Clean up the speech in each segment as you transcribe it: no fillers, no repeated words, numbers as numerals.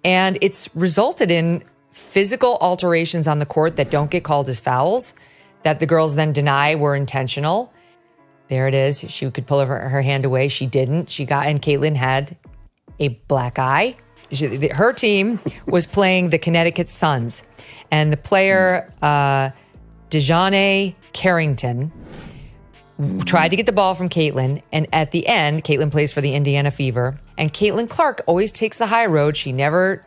And it's resulted in physical alterations on the court that don't get called as fouls, that the girls then deny were intentional. There it is. She could pull her hand away. She didn't. And Caitlin had a black eye. Her team was playing the Connecticut Suns, and the player, Dejanay Carrington, tried to get the ball from Caitlin, and at the end, Caitlin plays for the Indiana Fever, and Caitlin Clark always takes the high road. She never,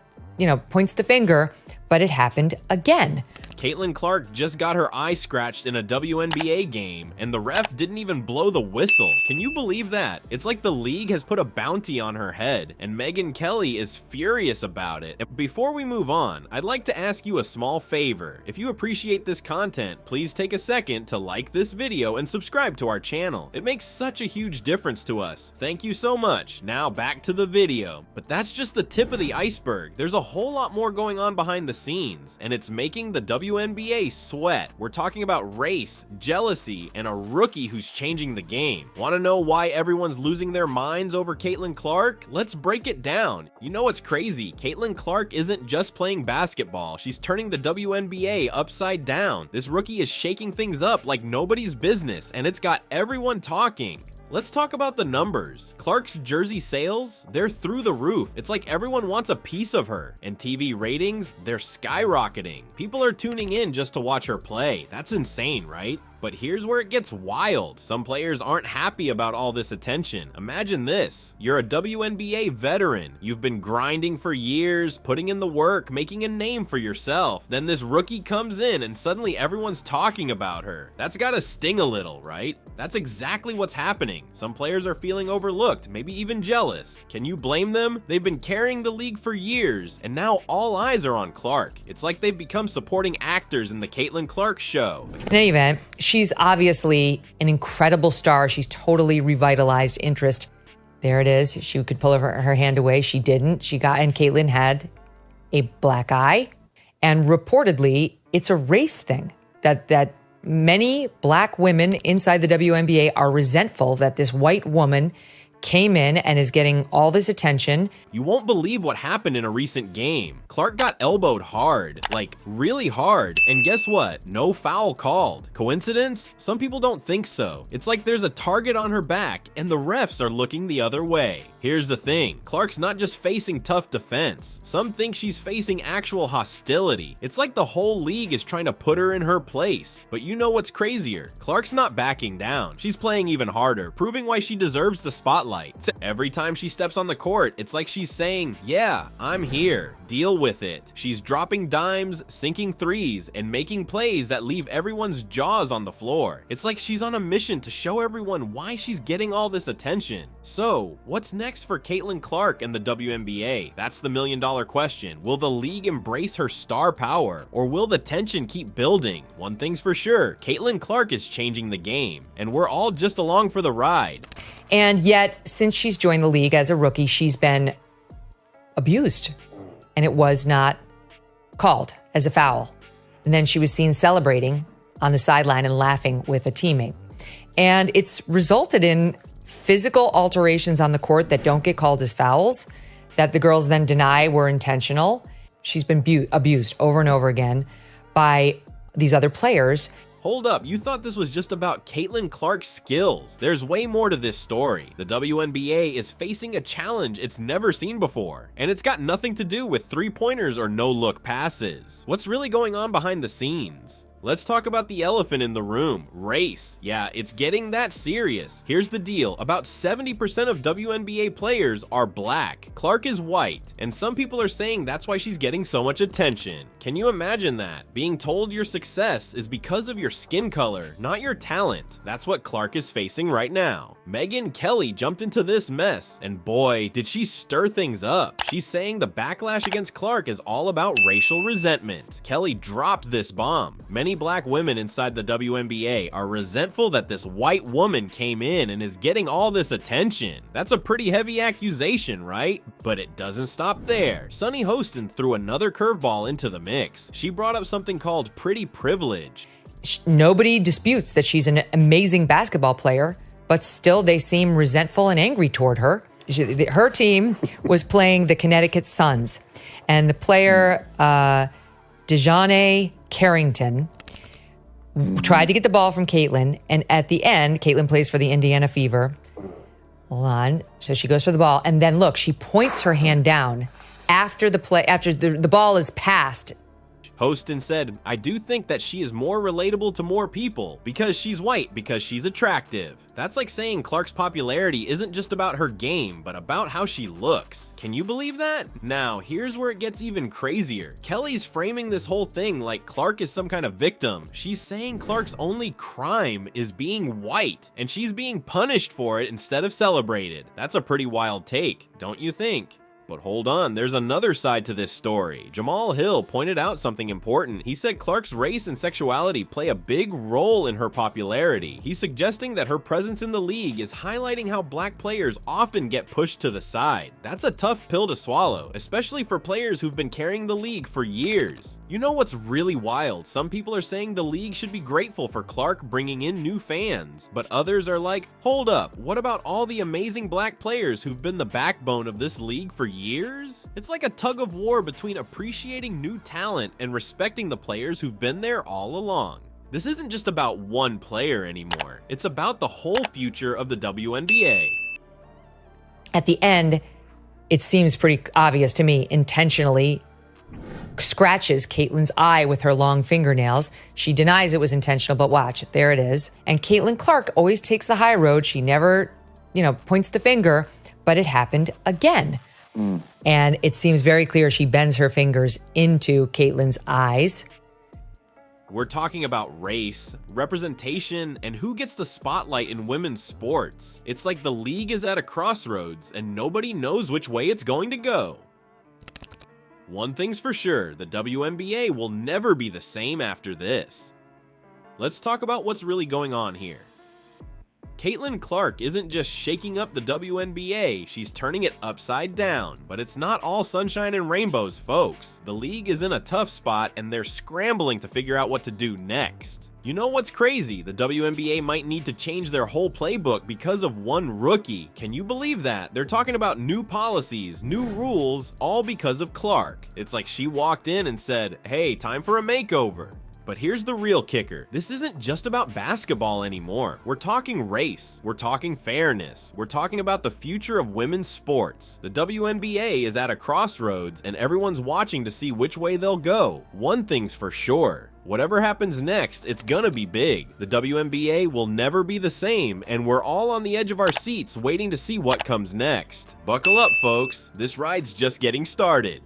points the finger, but it happened again. Caitlin Clark just got her eye scratched in a WNBA game, and the ref didn't even blow the whistle. Can you believe that? It's like the league has put a bounty on her head, and Megyn Kelly is furious about it. Before we move on, I'd like to ask you a small favor. If you appreciate this content, please take a second to like this video and subscribe to our channel. It makes such a huge difference to us. Thank you so much. Now back to the video. But that's just the tip of the iceberg. There's a whole lot more going on behind the scenes, and it's making the WNBA sweat. We're talking about race, jealousy, and a rookie who's changing the game. Want to know why everyone's losing their minds over Caitlin Clark? Let's break it down. You know what's crazy? Caitlin Clark isn't just playing basketball. She's turning the WNBA upside down. This rookie is shaking things up like nobody's business, and it's got everyone talking. Let's talk about the numbers. Clark's jersey sales, they're through the roof. It's like everyone wants a piece of her. And TV ratings, they're skyrocketing. People are tuning in just to watch her play. That's insane, right? But here's where it gets wild. Some players aren't happy about all this attention. Imagine this. You're a WNBA veteran. You've been grinding for years, putting in the work, making a name for yourself. Then this rookie comes in and suddenly everyone's talking about her. That's gotta sting a little, right? That's exactly what's happening. Some players are feeling overlooked, maybe even jealous. Can you blame them? They've been carrying the league for years, and now all eyes are on Clark. It's like they've become supporting actors in the Caitlin Clark show. In any event, she's obviously an incredible star. She's totally revitalized interest. There it is. She could pull her hand away. She didn't. And Caitlin had a black eye. And reportedly, it's a race thing that many black women inside the WNBA are resentful that this white woman came in and is getting all this attention. You won't believe what happened in a recent game. Clark got elbowed hard, like really hard, and guess what? No foul called. Coincidence? Some people don't think so. It's like there's a target on her back and the refs are looking the other way. Here's the thing, Clark's not just facing tough defense. Some think she's facing actual hostility. It's like the whole league is trying to put her in her place. But you know what's crazier? Clark's not backing down. She's playing even harder, proving why she deserves the spotlight. Every time she steps on the court, it's like she's saying, yeah, I'm here. Deal with it. She's dropping dimes, sinking threes, and making plays that leave everyone's jaws on the floor. It's like she's on a mission to show everyone why she's getting all this attention. So, what's next for Caitlin Clark and the WNBA? That's the million-dollar question. Will the league embrace her star power, or will the tension keep building? One thing's for sure, Caitlin Clark is changing the game, and we're all just along for the ride. And yet, since she's joined the league as a rookie, she's been abused, and it was not called as a foul. And then she was seen celebrating on the sideline and laughing with a teammate. And it's resulted in physical alterations on the court that don't get called as fouls, that the girls then deny were intentional. She's been abused over and over again by these other players. Hold up, you thought this was just about Caitlin Clark's skills. There's way more to this story. The WNBA is facing a challenge it's never seen before, and it's got nothing to do with three-pointers or no-look passes. What's really going on behind the scenes? Let's talk about the elephant in the room, race. Yeah, it's getting that serious. Here's the deal, about 70% of WNBA players are black. Clark is white, and some people are saying that's why she's getting so much attention. Can you imagine that? Being told your success is because of your skin color, not your talent. That's what Clark is facing right now. Megyn Kelly jumped into this mess, and boy, did she stir things up. She's saying the backlash against Clark is all about racial resentment. Kelly dropped this bomb. Many black women inside the WNBA are resentful that this white woman came in and is getting all this attention. That's a pretty heavy accusation, right? But it doesn't stop there. Sunny Hostin threw another curveball into the mix. She brought up something called pretty privilege. Nobody disputes that she's an amazing basketball player, but still they seem resentful and angry toward her. her team was playing the Connecticut Suns, and the player DeJounte Carrington tried to get the ball from Caitlin, and at the end, Caitlin plays for the Indiana Fever. Hold on. So she goes for the ball, and then look, she points her hand down after the ball is passed. Hostin said, I do think that she is more relatable to more people because she's white, because she's attractive. That's like saying Clark's popularity isn't just about her game, but about how she looks. Can you believe that? Now, here's where it gets even crazier. Kelly's framing this whole thing like Clark is some kind of victim. She's saying Clark's only crime is being white, and she's being punished for it instead of celebrated. That's a pretty wild take, don't you think? But hold on, there's another side to this story. Jamal Hill pointed out something important. He said Clark's race and sexuality play a big role in her popularity. He's suggesting that her presence in the league is highlighting how black players often get pushed to the side. That's a tough pill to swallow, especially for players who've been carrying the league for years. You know what's really wild? Some people are saying the league should be grateful for Clark bringing in new fans, but others are like, hold up, what about all the amazing black players who've been the backbone of this league for years? It's like a tug of war between appreciating new talent and respecting the players who've been there all along. This isn't just about one player anymore. It's about the whole future of the WNBA. At the end, it seems pretty obvious to me, intentionally scratches Caitlin's eye with her long fingernails. She denies it was intentional, but watch, there it is. And Caitlin Clark always takes the high road. She never, points the finger, but it happened again. And it seems very clear she bends her fingers into Caitlin's eyes. We're talking about race, representation, and who gets the spotlight in women's sports. It's like the league is at a crossroads and nobody knows which way it's going to go. One thing's for sure, the WNBA will never be the same after this. Let's talk about what's really going on here. Caitlin Clark isn't just shaking up the WNBA, she's turning it upside down. But it's not all sunshine and rainbows, folks. The league is in a tough spot and they're scrambling to figure out what to do next. You know what's crazy? The WNBA might need to change their whole playbook because of one rookie. Can you believe that? They're talking about new policies, new rules, all because of Clark. It's like she walked in and said, hey, time for a makeover. But here's the real kicker. This isn't just about basketball anymore. We're talking race. We're talking fairness. We're talking about the future of women's sports. The WNBA is at a crossroads and everyone's watching to see which way they'll go. One thing's for sure. Whatever happens next, it's gonna be big. The WNBA will never be the same, and we're all on the edge of our seats waiting to see what comes next. Buckle up, folks. This ride's just getting started.